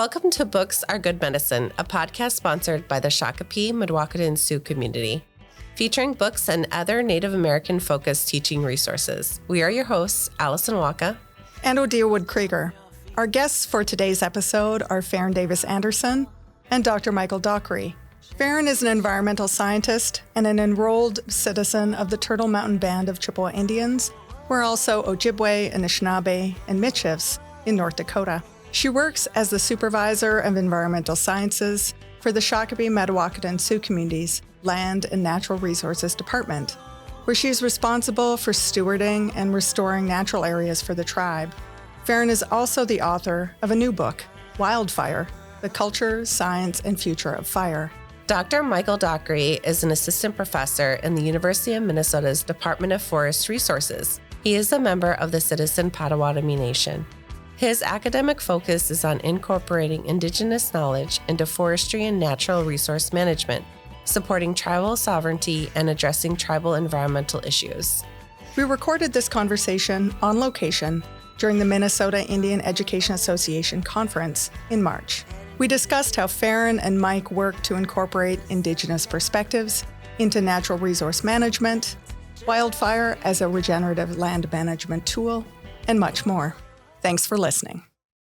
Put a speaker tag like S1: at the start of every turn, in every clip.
S1: Welcome to Books Are Good Medicine, a podcast sponsored by the Shakopee Mdewakanton Sioux community, featuring books and other Native American-focused teaching resources. We are your hosts, Allison and Odia.
S2: And Odia Wood-Krieger. Our guests for today's episode are Ferin Davis Anderson and Dr. Michael Dockry. Ferin is an environmental scientist and an enrolled citizen of the Turtle Mountain Band of Chippewa Indians. We're also Ojibwe, Anishinaabe, and Mitchifs in North Dakota. She works as the supervisor of environmental sciences for the Shakopee Mdewakanton Sioux community's Land and Natural Resources Department, where she is responsible for stewarding and restoring natural areas for the tribe. Ferin is also the author of a new book, Wildfire: The Culture, Science, and Future of Fire.
S1: Dr. Michael Dockry is an assistant professor in the University of Minnesota's Department of Forest Resources. He is a member of the citizen Potawatomi Nation. His academic focus is on incorporating Indigenous knowledge into forestry and natural resource management, supporting tribal sovereignty and addressing tribal environmental issues.
S2: We recorded this conversation on location during the Minnesota Indian Education Association conference in March. We discussed how Ferin and Mike work to incorporate Indigenous perspectives into natural resource management, wildfire as a regenerative land management tool, and much more. Thanks for listening.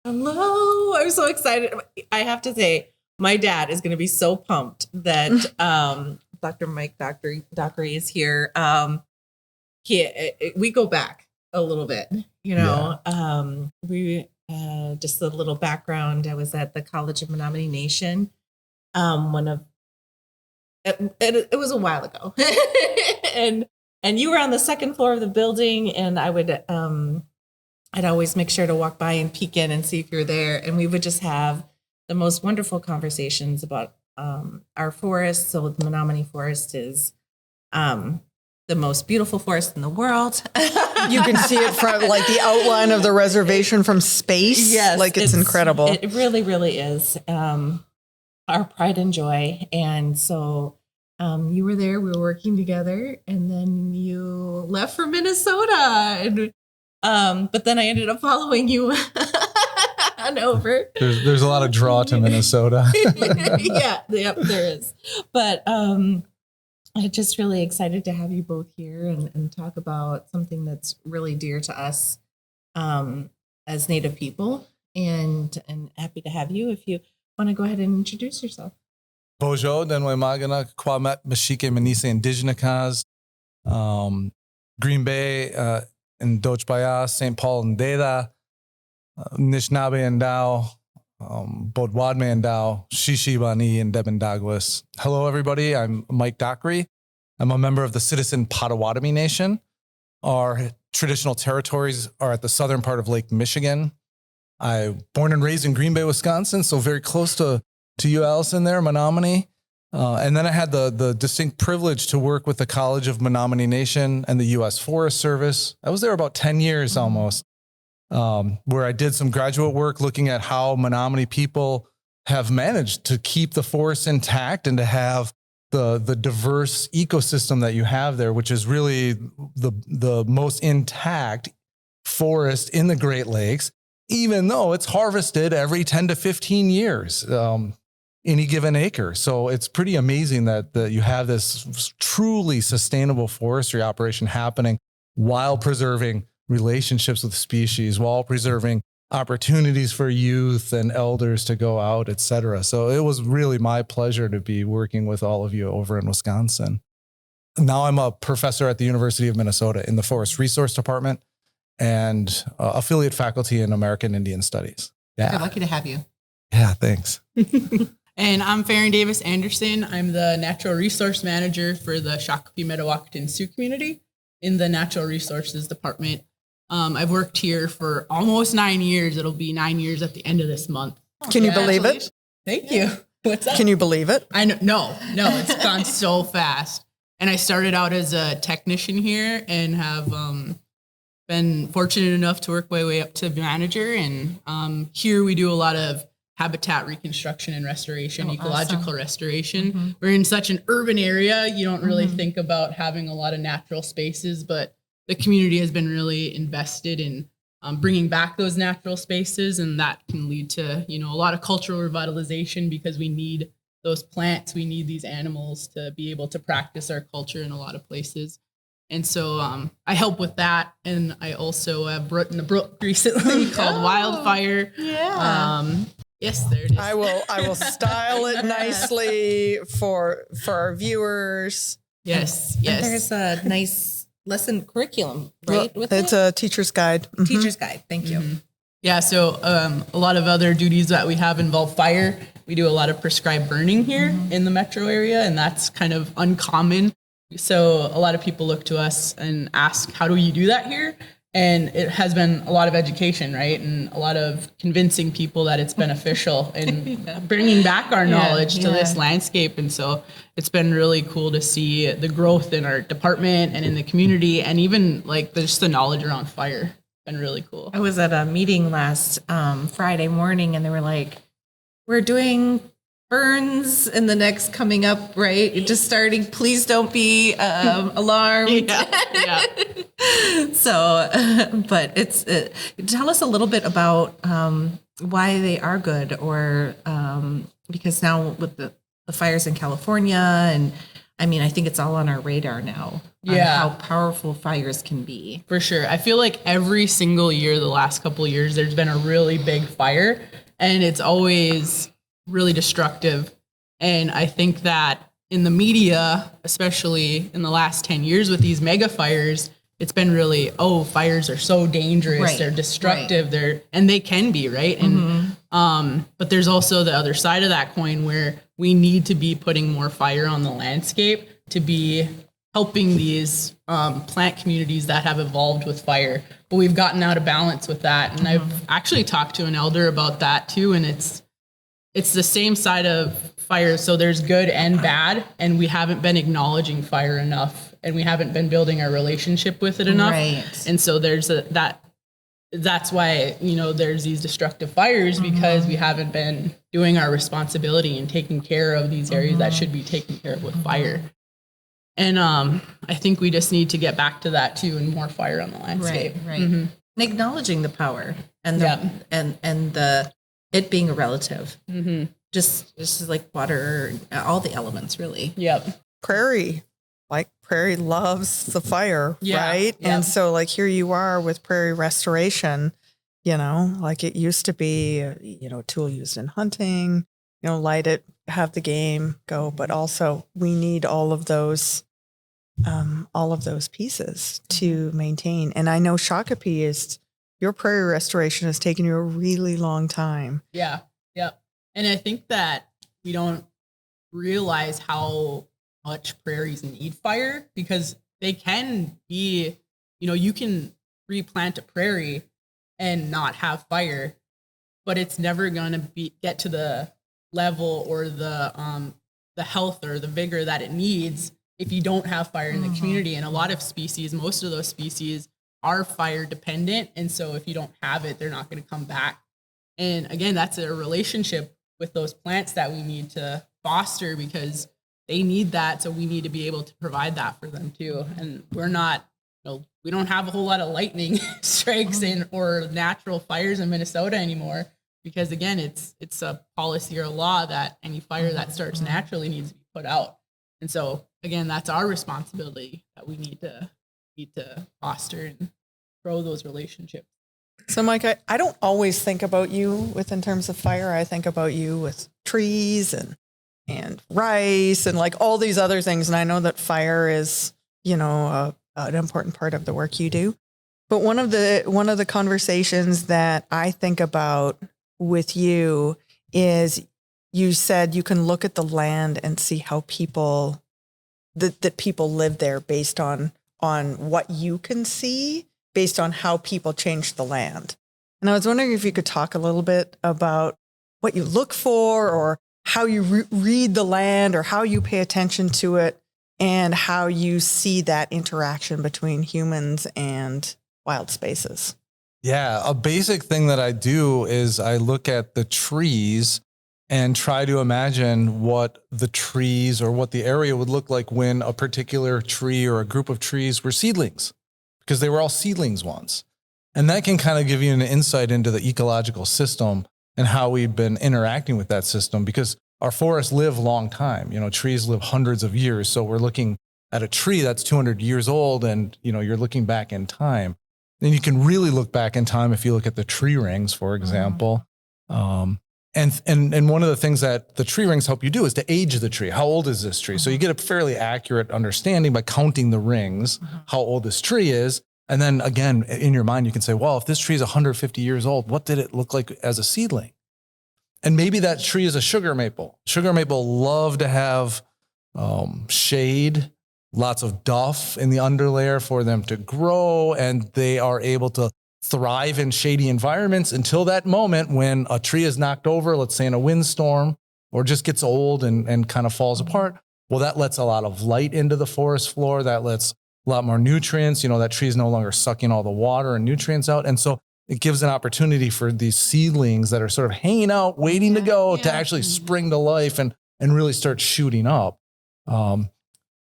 S3: Hello. I'm so excited. I have to say, my dad is going to be so pumped that Dr. Mike Dockry is here. We go back a little bit, you know. Yeah. We just a little background. I was at the College of Menominee Nation. It was a while ago, and you were on the second floor of the building, and I would I'd always make sure to walk by and peek in and see if you're there. And we would just have the most wonderful conversations about our forest. So the Menominee Forest is the most beautiful forest in the world.
S2: You can see it from like the outline of the reservation from space.
S3: Yes.
S2: Like it's incredible.
S3: It really, really is our pride and joy. And so you were there, we were working together, and then you left for Minnesota. And but then I ended up following you on over.
S4: There's a lot of draw to Minnesota.
S3: Yep, there is. But I'm just really excited to have you both here and talk about something that's really dear to us as Native people. And happy to have you. If you want to go ahead and introduce yourself.
S4: Bojo, Denwe Magana, Kwamet, Mashike, Manise, Indigenous, Green Bay, in Dochbaya, St. Paul and Deda, Anishinaabe and Dow, Bodwadme and Dow, Shishibani and Deben Douglas. Hello, everybody. I'm Mike Dockry. I'm a member of the citizen Potawatomi Nation. Our traditional territories are at the southern part of Lake Michigan. I'm born and raised in Green Bay, Wisconsin, so very close to you, Allison, there, Menominee. And then I had the distinct privilege to work with the College of Menominee Nation and the U.S. Forest Service. I was there about 10 years almost, where I did some graduate work looking at how Menominee people have managed to keep the forests intact and to have the diverse ecosystem that you have there, which is really the most intact forest in the Great Lakes, even though it's harvested every 10 to 15 years. Any given acre. So it's pretty amazing that you have this truly sustainable forestry operation happening while preserving relationships with species, while preserving opportunities for youth and elders to go out, et cetera. So it was really my pleasure to be working with all of you over in Wisconsin. Now I'm a professor at the University of Minnesota in the Forest Resource Department and affiliate faculty in American Indian Studies. Yeah.
S5: We're lucky to have you.
S4: Yeah, thanks.
S5: And I'm Ferin Davis Anderson. I'm the Natural Resource Manager for the Shakopee Mdewakanton Sioux community in the Natural Resources Department. I've worked here for almost 9 years. It'll be 9 years at the end of this month.
S2: Can you believe it?
S5: Thank you. What's up?
S2: Can you believe it?
S5: I know. No, it's gone so fast. And I started out as a technician here and have been fortunate enough to work my way up to manager. And here we do a lot of habitat reconstruction and restoration, ecological awesome. Restoration. Mm-hmm. We're in such an urban area. You don't really think about having a lot of natural spaces, but the community has been really invested in bringing back those natural spaces, and that can lead to, a lot of cultural revitalization because we need those plants, we need these animals to be able to practice our culture in a lot of places. And so I help with that, and I also have written a book recently called Wildfire.
S3: Yeah.
S5: Yes, there it is.
S2: I will style it nicely for our viewers.
S5: Yes.
S3: And there's a nice lesson curriculum, right?
S2: Well, it's a teacher's guide. Mm-hmm.
S3: Teacher's guide. Thank you.
S5: Mm-hmm. Yeah, so a lot of other duties that we have involve fire. We do a lot of prescribed burning here in the metro area, and that's kind of uncommon. So a lot of people look to us and ask, how do you do that here? And it has been a lot of education, right? And a lot of convincing people that it's beneficial and bringing back our knowledge to this landscape. And so it's been really cool to see the growth in our department and in the community, and even like just the knowledge around fire. Been really cool.
S3: I was at a meeting last Friday morning, and they were like, we're doing burns in the next coming up, right? You're just starting. Please don't be alarmed.
S5: Yeah.
S3: So, but tell us a little bit about why they are good, or because now with the fires in California, and I mean, I think it's all on our radar now. On how powerful fires can be.
S5: For sure. I feel like every single year, the last couple of years, there's been a really big fire, and it's always really destructive. And I think that in the media, especially in the last 10 years with these mega fires, it's been really, fires are so dangerous. Right. They're destructive. Right. And they can be, right? And, but there's also the other side of that coin where we need to be putting more fire on the landscape to be helping these plant communities that have evolved with fire. But we've gotten out of balance with that. And I've actually talked to an elder about that too. And it's the same side of fire. So there's good and bad, and we haven't been acknowledging fire enough, and we haven't been building our relationship with it enough. Right. And so there's that's why, there's these destructive fires, because we haven't been doing our responsibility and taking care of these areas that should be taken care of with fire. And I think we just need to get back to that too, and more fire on the landscape.
S3: Right. And acknowledging the power and it being a relative. Just like water, all the elements, really.
S5: Yep.
S2: Prairie loves the fire, right? Yep. And so like here you are with prairie restoration, like it used to be, a tool used in hunting, light it, have the game go, but also we need all of those pieces to maintain. And I know Shakopee your prairie restoration has taken you a really long time.
S5: Yeah. And I think that we don't realize how much prairies need fire, because they can be, you can replant a prairie and not have fire, but it's never going to get to the level or the health or the vigor that it needs if you don't have fire in the community. And a lot of species, most of those species, are fire dependent. And so if you don't have it, they're not going to come back. And again, that's a relationship with those plants that we need to foster, because they need that. So we need to be able to provide that for them too. And we're not, we don't have a whole lot of lightning strikes or natural fires in Minnesota anymore, because again, it's a policy or a law that any fire that starts naturally needs to be put out. And so again, that's our responsibility that we need to foster and grow those relationships.
S2: So Mike, I don't always think about you in terms of fire. I think about you with trees and rice and like all these other things. And I know that fire is, an important part of the work you do. But one of the conversations that I think about with you is you said you can look at the land and see how people live there based on what you can see, based on how people change the land. And I was wondering if you could talk a little bit about what you look for, or how you read the land, or how you pay attention to it, and how you see that interaction between humans and wild spaces.
S4: Yeah, a basic thing that I do is I look at the trees and try to imagine what the trees or what the area would look like when a particular tree or a group of trees were seedlings, because they were all seedlings once. And that can kind of give you an insight into the ecological system and how we've been interacting with that system, because our forests live a long time. Trees live hundreds of years. So we're looking at a tree that's 200 years old, and you're looking back in time. Then you can really look back in time if you look at the tree rings, for example. And one of the things that the tree rings help you do is to age the tree. How old is this tree? So you get a fairly accurate understanding by counting the rings, how old this tree is. And then again, in your mind, you can say, well, if this tree is 150 years old, what did it look like as a seedling? And maybe that tree is a sugar maple. Sugar maple love to have shade, lots of duff in the underlayer for them to grow, and they are able to thrive in shady environments until that moment when a tree is knocked over, let's say in a windstorm, or just gets old and kind of falls apart. Well, that lets a lot of light into the forest floor. That lets a lot more nutrients. That tree is no longer sucking all the water and nutrients out. And so it gives an opportunity for these seedlings that are sort of hanging out, waiting to go, to actually spring to life and really start shooting up.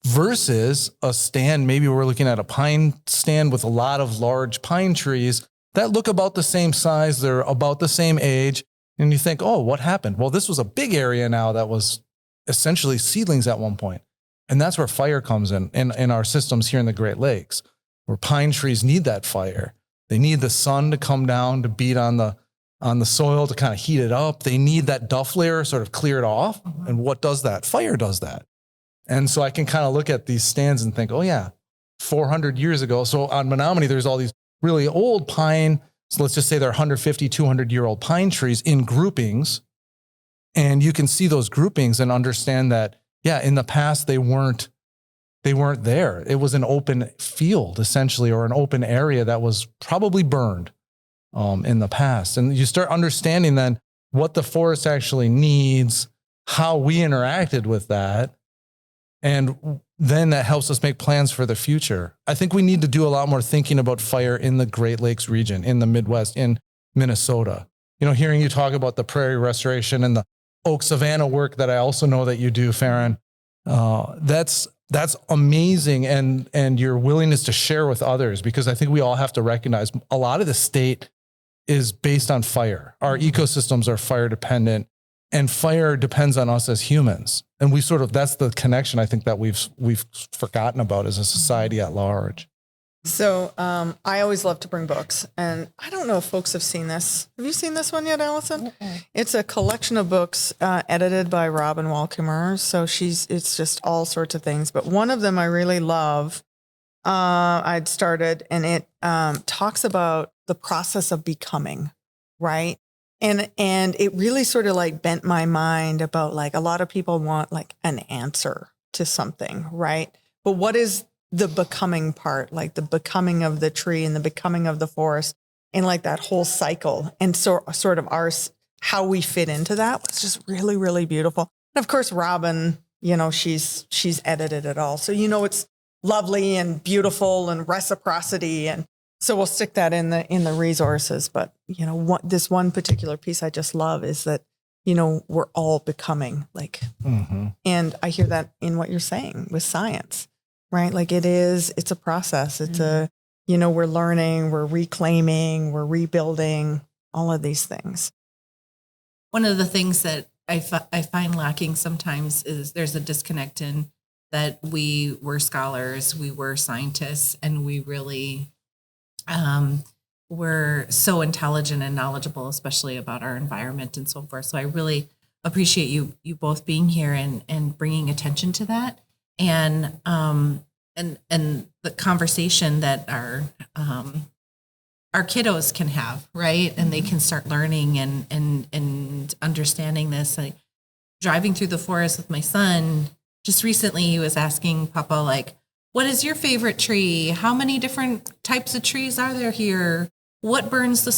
S4: Versus a stand, maybe we're looking at a pine stand with a lot of large pine trees that look about the same size. They're about the same age. And you think, oh, what happened? Well, this was a big area now that was essentially seedlings at one point. And that's where fire comes in our systems here in the Great Lakes, where pine trees need that fire. They need the sun to come down to beat on the soil to kind of heat it up. They need that duff layer sort of cleared off. And what does that? Fire does that. And so I can kind of look at these stands and think, oh yeah, 400 years ago. So on Menominee, there's all these really old pine. So let's just say they're 150, 200-year-old pine trees in groupings. And you can see those groupings and understand that, yeah, in the past, they weren't there. It was an open field, essentially, or an open area that was probably burned in the past. And you start understanding then what the forest actually needs, how we interacted with that. And then that helps us make plans for the future. I think we need to do a lot more thinking about fire in the Great Lakes region, in the Midwest, in Minnesota. Hearing you talk about the prairie restoration and the oak savanna work that I also know that you do, Ferin, that's amazing. And your willingness to share with others, because I think we all have to recognize a lot of the state is based on fire. Our ecosystems are fire dependent, and fire depends on us as humans. And that's the connection I think that we've forgotten about as a society at large.
S2: So I always love to bring books, and I don't know if folks have seen this. Have you seen this one yet, Allison? It's a collection of books edited by Robin Wall Kimmerer. So it's just all sorts of things. But one of them I really love, I'd started, and it talks about the process of becoming, right? And it really sort of like bent my mind about, like, a lot of people want like an answer to something, right? But what is the becoming part, like the becoming of the tree and the becoming of the forest, and like that whole cycle, and sort of how we fit into that was just really, really beautiful. And of course, Robin, she's edited it all. So, it's lovely and beautiful and reciprocity. And so we'll stick that in the resources. But, this one particular piece I just love is that, we're all becoming, like, and I hear that in what you're saying with science, right? Like it's a process. It's we're learning, we're reclaiming, we're rebuilding, all of these things.
S3: One of the things that I find lacking sometimes is there's a disconnect in that we were scholars, we were scientists, and we really were so intelligent and knowledgeable, especially about our environment and so forth. So I really appreciate you both being here and bringing attention to that, and the conversation that our kiddos can have, right? And they can start learning and understanding this. Like, driving through the forest with my son just recently, he was asking Papa, like, what is your favorite tree? How many different types of trees are there here? What burns the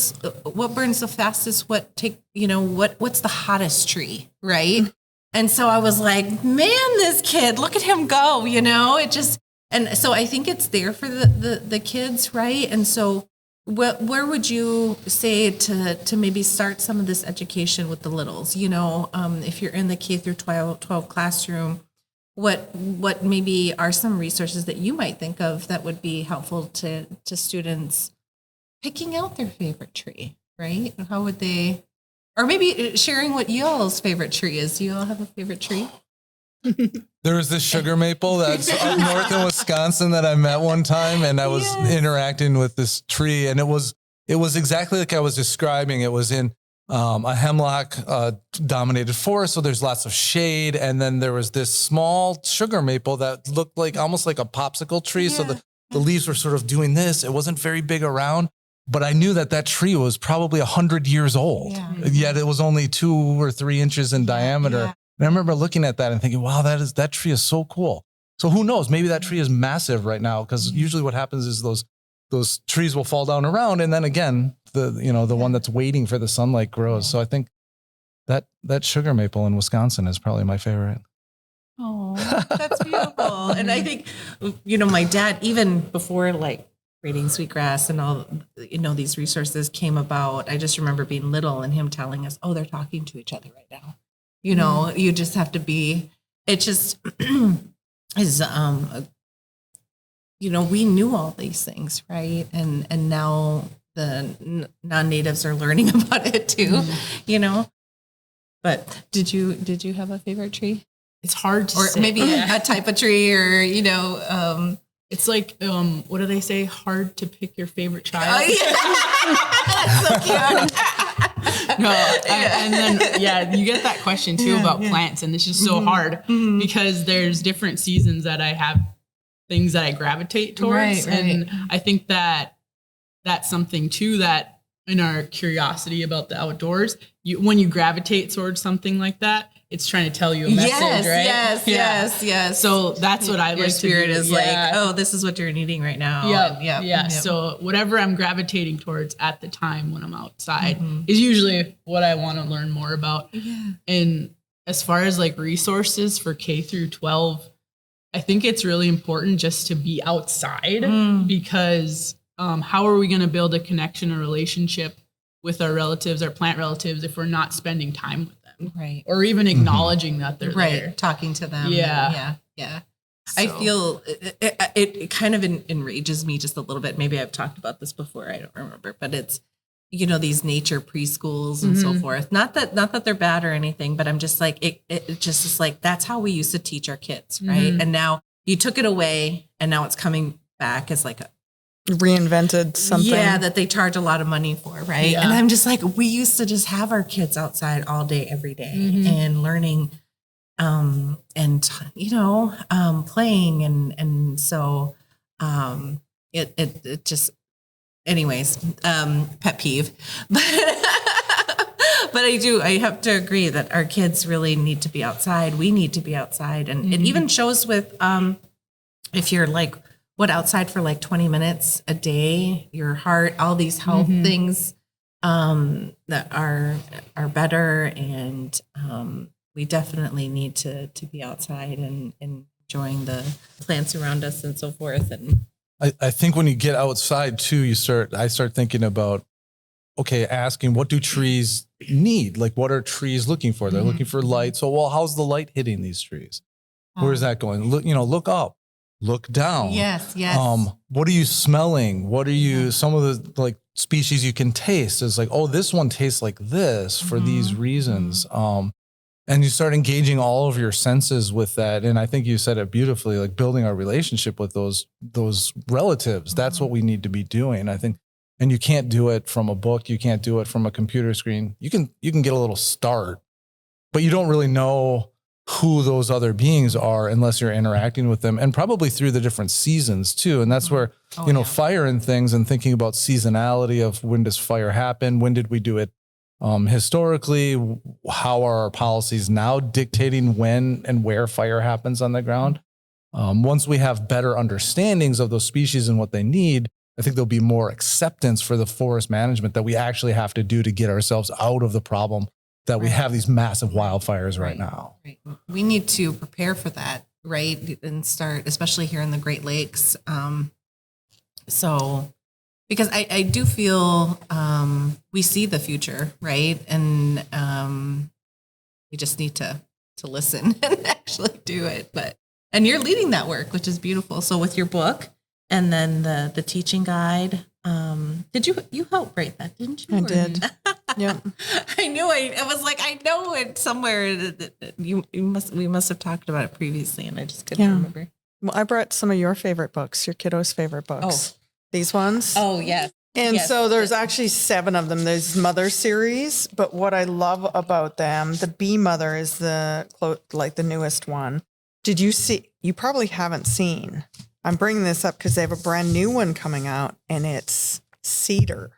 S3: fastest? What's the hottest tree, right? And so I was like, man, this kid, look at him go, and so I think it's there for the kids, right? And so where would you say to maybe start some of this education with the littles? If you're in the K through 12 classroom, what maybe are some resources that you might think of that would be helpful to students picking out their favorite tree, right? How would they, or maybe sharing what y'all's favorite tree is. Do you all have a favorite tree?
S4: There was this sugar maple that's up north in Wisconsin that I met one time, and I was interacting with this tree, and it was exactly like I was describing. It was in a hemlock dominated forest, so there's lots of shade, and then there was this small sugar maple that looked like almost like a popsicle tree. So the leaves were sort of doing this. It wasn't very big around, but I knew that tree was probably 100 years old. Yeah. Yet it was only 2 or 3 inches in diameter. Yeah. And I remember looking at that and thinking, wow, that tree is so cool. So who knows? Maybe that tree is massive right now, because usually what happens is those trees will fall down around, and then again, the one that's waiting for the sunlight grows. So I think that sugar maple in Wisconsin is probably my favorite.
S3: Oh, that's beautiful. And I think, my dad, even before like Braiding Sweetgrass and all, these resources came about, I just remember being little and him telling us, oh, they're talking to each other right now. You just have to be, it just is, we knew all these things, right? And now the non-natives are learning about it too, But did you have a favorite tree?
S5: It's hard to say.
S3: Or maybe a type of tree, or,
S5: it's like, what do they say? Hard to pick your favorite child.
S3: That's so cute.
S5: No, and then, you get that question too about plants, and it's just so hard because there's different seasons that I have things that I gravitate towards. Right. And I think that that's something too, that in our curiosity about the outdoors, when you gravitate towards something like that, it's trying to tell you a message, right?
S3: Yes.
S5: So that's what I like to do. Your
S3: spirit is like, oh, this is what you're needing right now.
S5: Yeah. So whatever I'm gravitating towards at the time when I'm outside is usually what I want to learn more about. Yeah. And as far as like resources for K through 12, I think it's really important just to be outside because how are we going to build a connection, a relationship with our relatives, our plant relatives, if we're not spending time with them?
S3: Right.
S5: Or even acknowledging that they're there.
S3: Talking to them.
S5: Yeah.
S3: So. I feel it kind of enrages me just a little bit. Maybe I've talked about this before. I don't remember, but it's, these nature preschools and so forth. Not that they're bad or anything, but I'm just like, it just is like, that's how we used to teach our kids. Right. And now you took it away and now it's coming back as like a
S2: reinvented something.
S3: Yeah, that they charge a lot of money for, right? Yeah. And I'm just like, we used to just have our kids outside all day, every day and learning and playing and so it just, anyways, pet peeve. But I have to agree that our kids really need to be outside. We need to be outside. And it even shows with if you're like outside for like 20 minutes a day, your heart, all these health things that are better. And we definitely need to be outside and enjoying the plants around us and so forth. And
S4: I think when you get outside too, I start thinking about, asking what do trees need? Like what are trees looking for? They're looking for light. So, how's the light hitting these trees? Where is that going? Look up. Look down.
S3: Yes.
S4: What are you smelling? What are you, some of the like species you can taste is like, oh, this one tastes like this for these reasons. And you start engaging all of your senses with that. And I think you said it beautifully, like building our relationship with those relatives. That's what we need to be doing. I think, and you can't do it from a book. You can't do it from a computer screen. You can get a little start, but you don't really know who those other beings are unless you're interacting with them, and probably through the different seasons too. And that's where, fire and things, and thinking about seasonality of when does fire happen? When did we do it? Historically, how are our policies now dictating when and where fire happens on the ground? Once we have better understandings of those species and what they need, I think there'll be more acceptance for the forest management that we actually have to do to get ourselves out of the problem that we have these massive wildfires right now.
S3: Right. We need to prepare for that, right? And start, especially here in the Great Lakes. Because I do feel we see the future, right? And we just need to listen and actually do it. And you're leading that work, which is beautiful. So with your book and then the teaching guide, Did you help write that, didn't you?
S2: I did. Yeah.
S3: I knew I was like, I know it somewhere. We must have talked about it previously, and I just couldn't remember.
S2: Well, I brought some of your favorite books, your kiddos' favorite books. Oh. These ones.
S3: Oh, yes.
S2: And so there's actually 7 of them. There's Mother series, but what I love about them, the Bee Mother is the newest one. Did you see? You probably haven't seen. I'm bringing this up because they have a brand new one coming out, and it's cedar.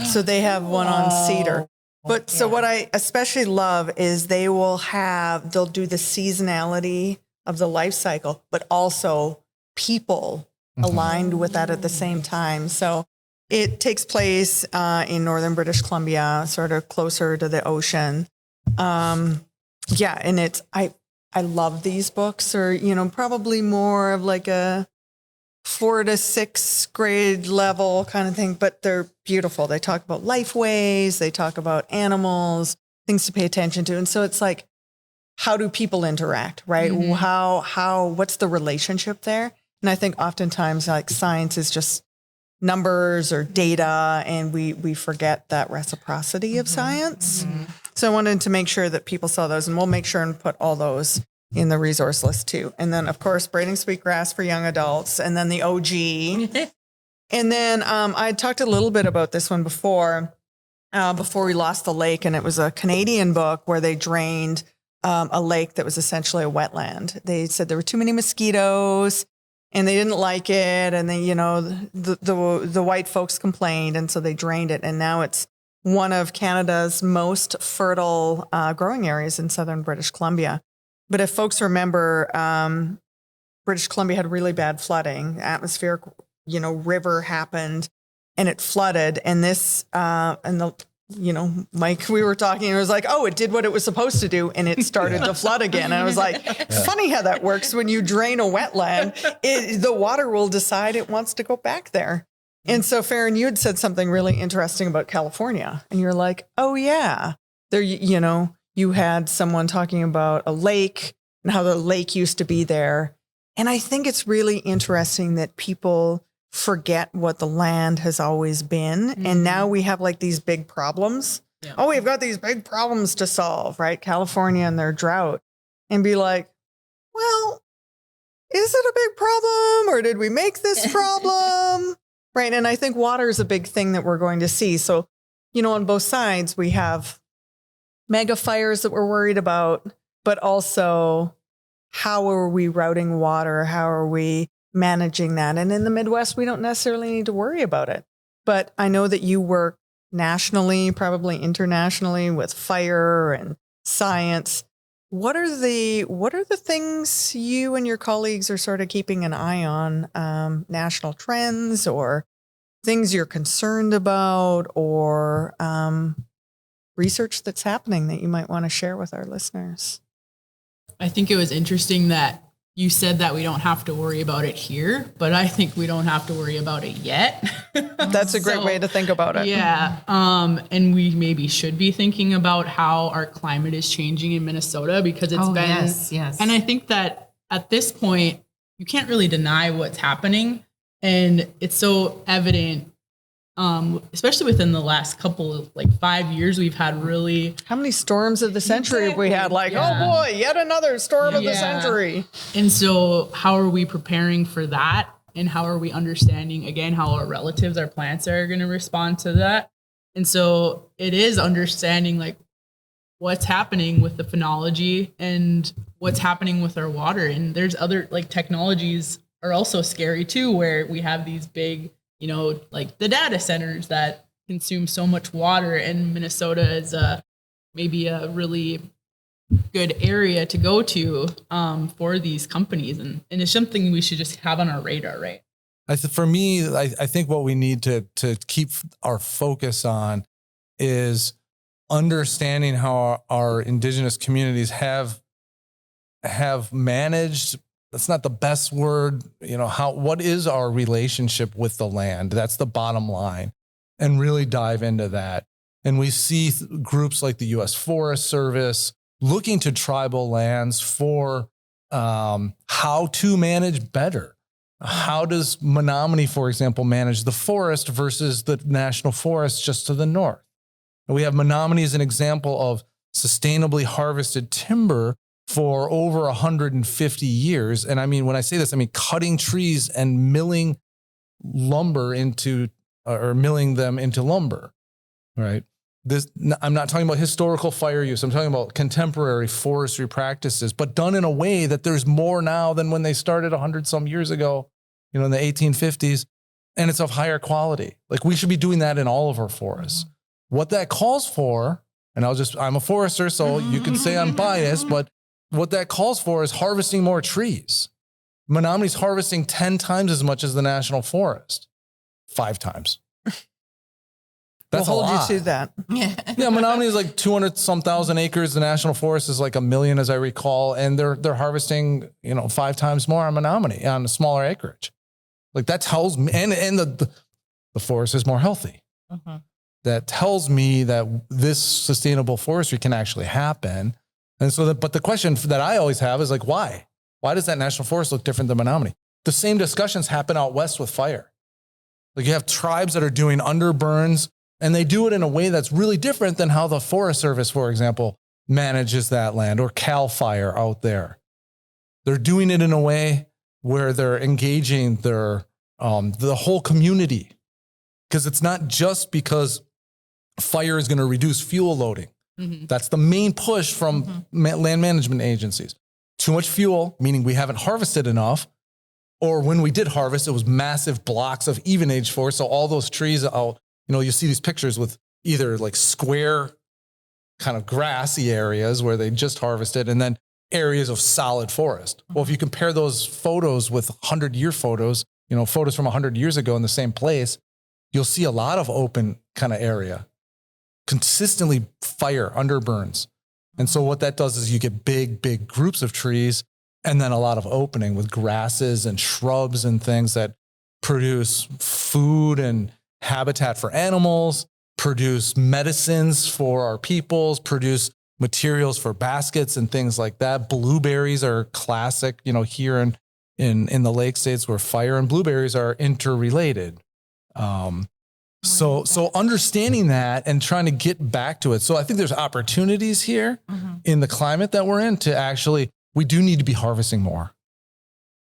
S2: So they have one on cedar. But so what I especially love is they'll do the seasonality of the life cycle, but also people aligned with that at the same time. So it takes place in northern British Columbia, sort of closer to the ocean. And I love these books, or, probably more of like a 4 to 6 grade level kind of thing, but they're beautiful. They talk about life ways, they talk about animals, things to pay attention to. And so it's like, how do people interact, right? Mm-hmm. What's the relationship there? And I think oftentimes like science is just numbers or data, and we forget that reciprocity of science. Mm-hmm. So I wanted to make sure that people saw those, and we'll make sure and put all those in the resource list too. And then of course, Braiding Sweetgrass for young adults, and then the OG. And then I talked a little bit about this one before we lost the lake, and it was a Canadian book where they drained a lake that was essentially a wetland. They said there were too many mosquitoes, and they didn't like it. And then, the white folks complained, and so they drained it. And now it's one of Canada's most fertile growing areas in southern British Columbia. But if folks remember, British Columbia had really bad flooding. Atmospheric, river happened, and it flooded. And this, Mike, we were talking, and it was like, oh, it did what it was supposed to do, and it started to flood again. And I was like, funny how that works. When you drain a wetland, the water will decide it wants to go back there. And so, Ferin, you had said something really interesting about California, and you're like, oh yeah, there, you had someone talking about a lake and how the lake used to be there. And I think it's really interesting that people forget what the land has always been. Mm-hmm. And now we have like these big problems. Yeah. Oh, we've got these big problems to solve, right? California and their drought. And be like, well, is it a big problem, or did we make this problem? Right. And I think water is a big thing that we're going to see. So, on both sides, we have mega fires that we're worried about, but also how are we routing water? How are we managing that? And in the Midwest, we don't necessarily need to worry about it. But I know that you work nationally, probably internationally, with fire and science. What are the things you and your colleagues are sort of keeping an eye on, national trends or things you're concerned about, or research that's happening that you might want to share with our listeners?
S5: I think it was interesting that you said that we don't have to worry about it here, but I think we don't have to worry about it yet.
S2: That's a great way to think about it.
S5: Yeah. And we maybe should be thinking about how our climate is changing in Minnesota, because it's been,
S3: yes.
S5: And I think that at this point, you can't really deny what's happening. And it's so evident, especially within the last couple of 5 years, we've had really...
S2: How many storms of the century have we had? Oh boy, yet another storm of the century.
S5: And so how are we preparing for that? And how are we understanding, again, how our relatives, our plants are going to respond to that? And so it is understanding what's happening with the phenology and what's happening with our water. And there's other technologies are also scary too, where we have these big, the data centers that consume so much water, and Minnesota is maybe a really good area to go to for these companies. And it's something we should just have on our radar, right?
S4: For me, I think what we need to keep our focus on is understanding how our Indigenous communities have managed. That's not the best word, what is our relationship with the land? That's the bottom line, and really dive into that. And we see groups like the U.S. Forest Service looking to tribal lands for how to manage better. How does Menominee, for example, manage the forest versus the national forest just to the north? And we have Menominee as an example of sustainably harvested timber for over 150 years. And I mean, when I say this, I mean cutting trees and milling lumber into, or milling them into lumber, right? This, I'm not talking about historical fire use. I'm talking about contemporary forestry practices, but done in a way that there's more now than when they started 100 some years ago, you know, in the 1850s, and it's of higher quality. Like, we should be doing that in all of our forests. What that calls for, and I'm a forester, so you can say I'm biased, but what that calls for is harvesting more trees. Menominee's harvesting 10 times as much as the national forest. 5 times. That's
S2: we'll
S4: a
S2: hold
S4: lot.
S2: you to that.
S4: Yeah, Menominee is like 200 some thousand acres. The national forest is like 1 million, as I recall, and they're harvesting, you know, 5 times more on Menominee on a smaller acreage. Like, that tells me, and the forest is more healthy. That tells me that this sustainable forestry can actually happen. And so, but the question that I always have is like, why? Why does that national forest look different than Menominee? The same discussions happen out west with fire. Like, you have tribes that are doing underburns, and they do it in a way that's really different than how the Forest Service, for example, manages that land, or CAL FIRE out there. They're doing it in a way where they're engaging the whole community, because it's not just because fire is going to reduce fuel loading. That's the main push from land management agencies. Too much fuel, meaning we haven't harvested enough, or when we did harvest, it was massive blocks of even age forest. So all those trees out, you know, you see these pictures with either like square kind of grassy areas where they just harvested, and then areas of solid forest. Well, if you compare those photos with 100-year photos, you know, photos from 100 years ago in the same place, you'll see a lot of open kind of area, consistently fire, underburns. And so what that does is you get big groups of trees, and then a lot of opening with grasses and shrubs and things that produce food and habitat for animals, produce medicines for our peoples, produce materials for baskets and things like that. Blueberries are classic, you know, here in the Lake States, where fire and blueberries are interrelated. So understanding that and trying to get back to it. So I think there's opportunities here in the climate that we're in to actually, we do need to be harvesting more.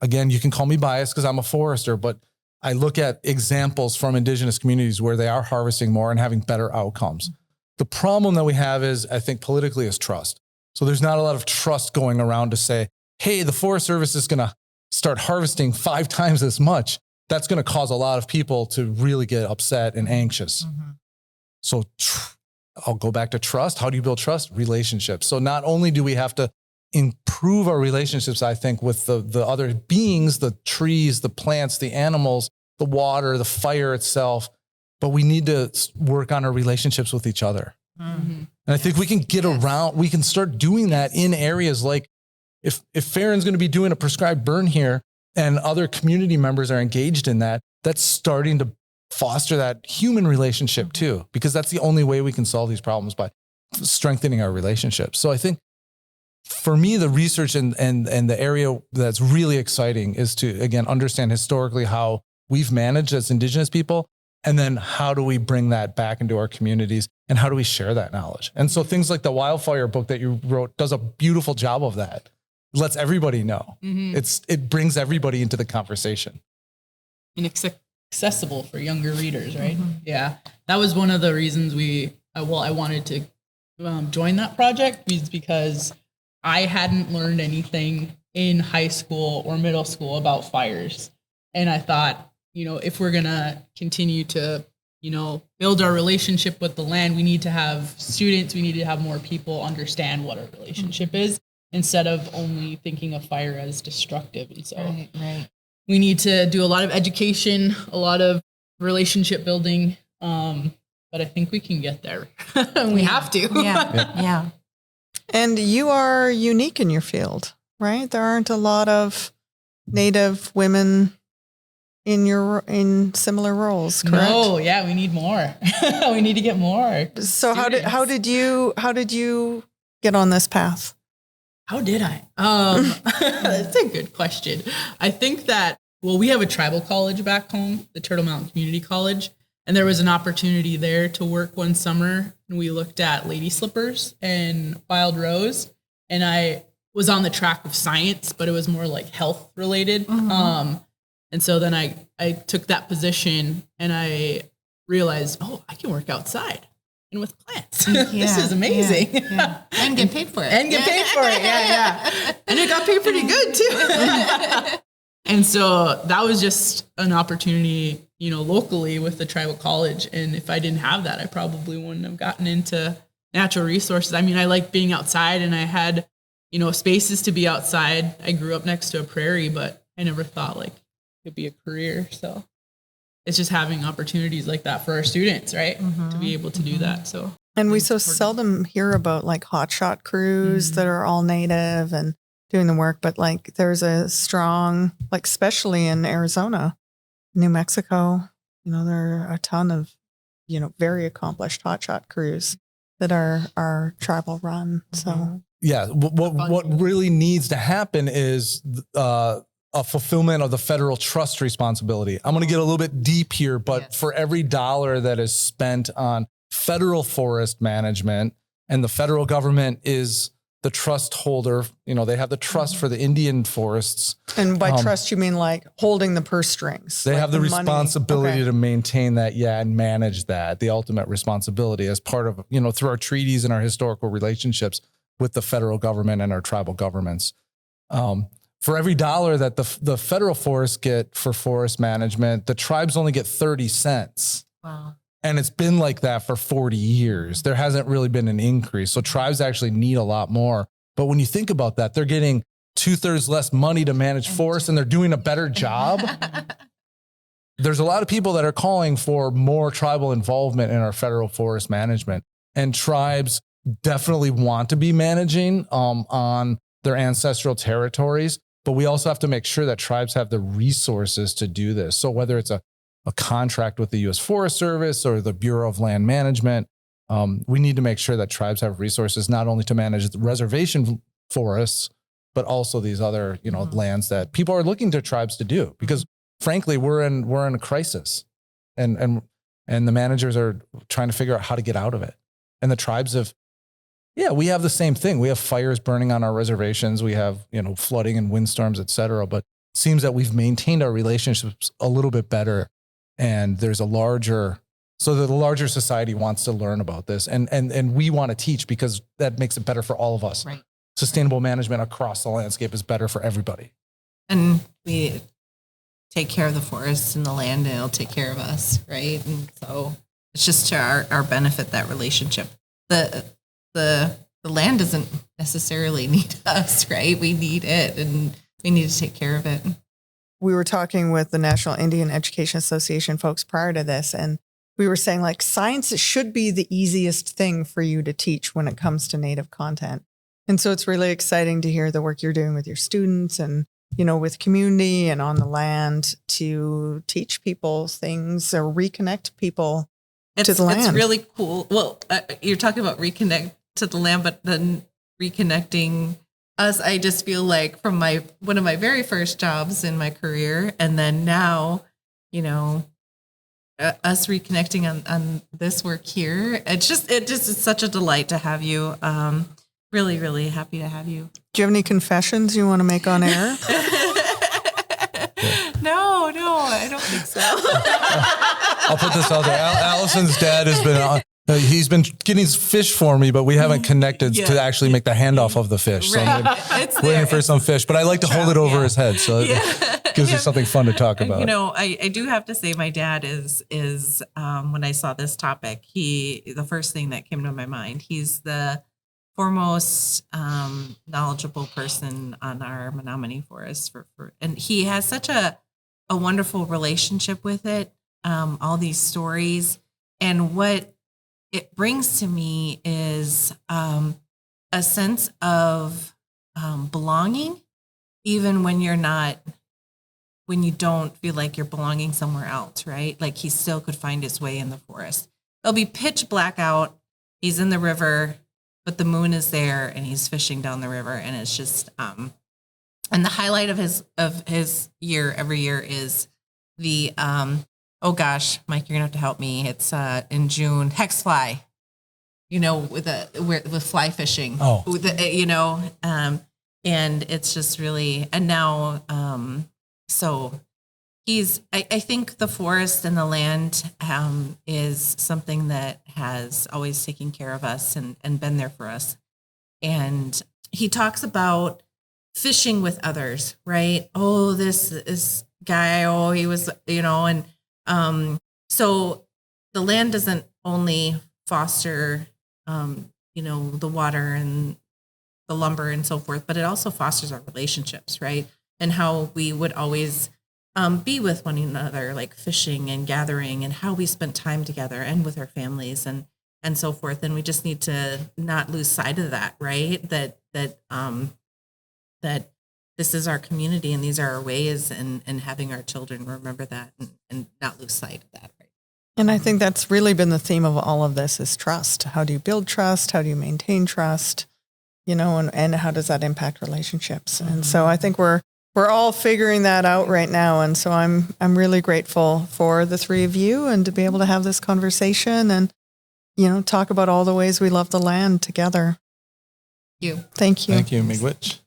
S4: Again, you can call me biased because I'm a forester, but I look at examples from Indigenous communities where they are harvesting more and having better outcomes. The problem that we have is, I think, politically, is trust. So there's not a lot of trust going around to say, hey, the Forest Service is going to start harvesting 5 times as much. That's going to cause a lot of people to really get upset and anxious. So I'll go back to trust. How do you build trust? Relationships. So not only do we have to improve our relationships, I think, with the other beings, the trees, the plants, the animals, the water, the fire itself, but we need to work on our relationships with each other. And I think we can get around, we can start doing that in areas like, if Ferin's going to be doing a prescribed burn here and other community members are engaged in that, that's starting to foster that human relationship too, because that's the only way we can solve these problems, by strengthening our relationships. So I think for me, the research and the area that's really exciting is to, again, understand historically how we've managed as Indigenous people, and then how do we bring that back into our communities, and how do we share that knowledge? And so things like the Wildfire book that you wrote does a beautiful job of that. It lets everybody know. It brings everybody into the conversation.
S5: And accessible for younger readers, right? Yeah, that was one of the reasons I wanted to join that project, because I hadn't learned anything in high school or middle school about fires. And I thought, you know, if we're going to continue to, you know, build our relationship with the land, we need to have students, we need to have more people understand what our relationship is, instead of only thinking of fire as destructive. And so we need to do a lot of education, a lot of relationship building. But I think we can get there. We have to.
S3: Yeah.
S2: And you are unique in your field, right? There aren't a lot of Native women in similar roles, correct?
S5: No, yeah, we need more. We need to get more.
S2: So how did you get on this path?
S5: How did I? That's a good question. I think that we have a tribal college back home, the Turtle Mountain Community College. And there was an opportunity there to work one summer, and we looked at lady slippers and wild rose. And I was on the track of science, but it was more like health related. And so then I took that position, and I realized, I can work outside and with plants. This is amazing.
S3: Yeah. And get paid for it.
S5: And it got paid pretty good too. And so that was just an opportunity, locally with the tribal college. And if I didn't have that, I probably wouldn't have gotten into natural resources. I mean, I like being outside, and I had, spaces to be outside. I grew up next to a prairie, but I never thought like it could be a career. So it's just having opportunities like that for our students, right? To be able to do that. So,
S2: and we so seldom hear about like hotshot crews that are all native and doing the work, but like there's a strong, like especially in Arizona, New Mexico, there are a ton of, very accomplished hotshot crews that are tribal run. So
S4: yeah, what really needs to happen is a fulfillment of the federal trust responsibility. I'm going to get a little bit deep here, but for every dollar that is spent on federal forest management, and the federal government is the trust holder, they have the trust for the Indian forests.
S2: And by trust, you mean like holding the purse strings.
S4: They
S2: like
S4: have the responsibility to maintain that, and manage that, the ultimate responsibility as part of, through our treaties and our historical relationships with the federal government and our tribal governments. For every dollar that the federal forests get for forest management, the tribes only get 30 cents.
S3: Wow.
S4: And it's been like that for 40 years. There hasn't really been an increase. So tribes actually need a lot more. But when you think about that, they're getting 2/3 less money to manage forests, and they're doing a better job. There's a lot of people that are calling for more tribal involvement in our federal forest management. And tribes definitely want to be managing on their ancestral territories. But we also have to make sure that tribes have the resources to do this. So whether it's a contract with the U.S. Forest Service or the Bureau of Land Management, we need to make sure that tribes have resources not only to manage the reservation forests, but also these other, lands that people are looking to tribes to do. Because frankly, we're in a crisis, and the managers are trying to figure out how to get out of it. And the tribes we have the same thing. We have fires burning on our reservations. We have, flooding and windstorms, et cetera. But it seems that we've maintained our relationships a little bit better. And there's the larger society wants to learn about this. And we want to teach because that makes it better for all of us.
S3: Right.
S4: Sustainable management across the landscape is better for everybody.
S3: And we take care of the forests and the land, and it'll take care of us, right? And so it's just to our benefit, that relationship. The land doesn't necessarily need us, right? We need it, and we need to take care of it.
S2: We were talking with the National Indian Education Association folks prior to this, and we were saying like science should be the easiest thing for you to teach when it comes to Native content. And so it's really exciting to hear the work you're doing with your students and, with community and on the land to teach people things or reconnect people to the land.
S3: It's really cool. Well, you're talking about reconnect to the land, but then reconnecting us, I just feel like from one of my very first jobs in my career, and then now, us reconnecting on this work here. It just is such a delight to have you. Really, really happy to have you.
S2: Do you have any confessions you want to make on air?
S3: No, I don't think so.
S4: I'll put this out there. Allison's dad has been he's been getting fish for me, but we haven't connected to actually make the handoff of the fish. So I'm waiting for some fish, but I like to hold it over his head. So it gives us something fun to talk about.
S3: I do have to say my dad is when I saw this topic, the first thing that came to my mind, he's the foremost knowledgeable person on our Menominee forest and he has such a wonderful relationship with it. All these stories, and what it brings to me is a sense of belonging, even when you don't feel like you're belonging somewhere else, right? Like he still could find his way in the forest. It'll be pitch black out. He's in the river, but the moon is there and he's fishing down the river. And it's just,
S1: And the highlight of his year every year is the oh gosh, Mike, you're gonna have to help me. It's in June, hex fly. With fly fishing.
S4: Oh.
S1: And it's just really, and now, so I think the forest and the land is something that has always taken care of us and been there for us. And he talks about fishing with others, right? Oh, this guy, he was, and so the land doesn't only foster, the water and the lumber and so forth, but it also fosters our relationships, right? And how we would always be with one another, like fishing and gathering, and how we spent time together and with our families and so forth. And we just need to not lose sight of that, right? That this is our community and these are our ways, and having our children remember that and not lose sight of that, right?
S2: And I think that's really been the theme of all of this is trust. How do you build trust? How do you maintain trust? And how does that impact relationships? Mm-hmm. And so I think we're all figuring that out right now. And so I'm really grateful for the three of you and to be able to have this conversation and, talk about all the ways we love the land together. Thank you.
S4: Thank you, Miigwech.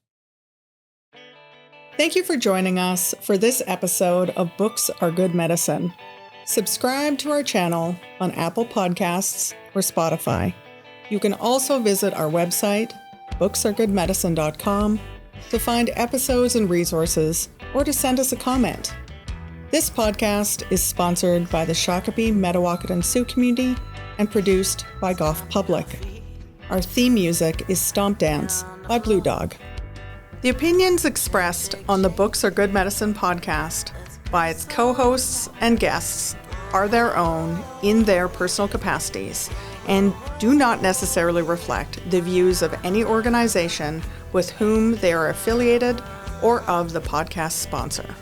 S2: Thank you for joining us for this episode of Books Are Good Medicine. Subscribe to our channel on Apple Podcasts or Spotify. You can also visit our website, booksaregoodmedicine.com, to find episodes and resources or to send us a comment. This podcast is sponsored by the Shakopee, Metawakan Sioux community and produced by Goff Public. Our theme music is Stomp Dance by Blue Dog. The opinions expressed on the Books Are Good Medicine podcast by its co-hosts and guests are their own in their personal capacities and do not necessarily reflect the views of any organization with whom they are affiliated or of the podcast sponsor.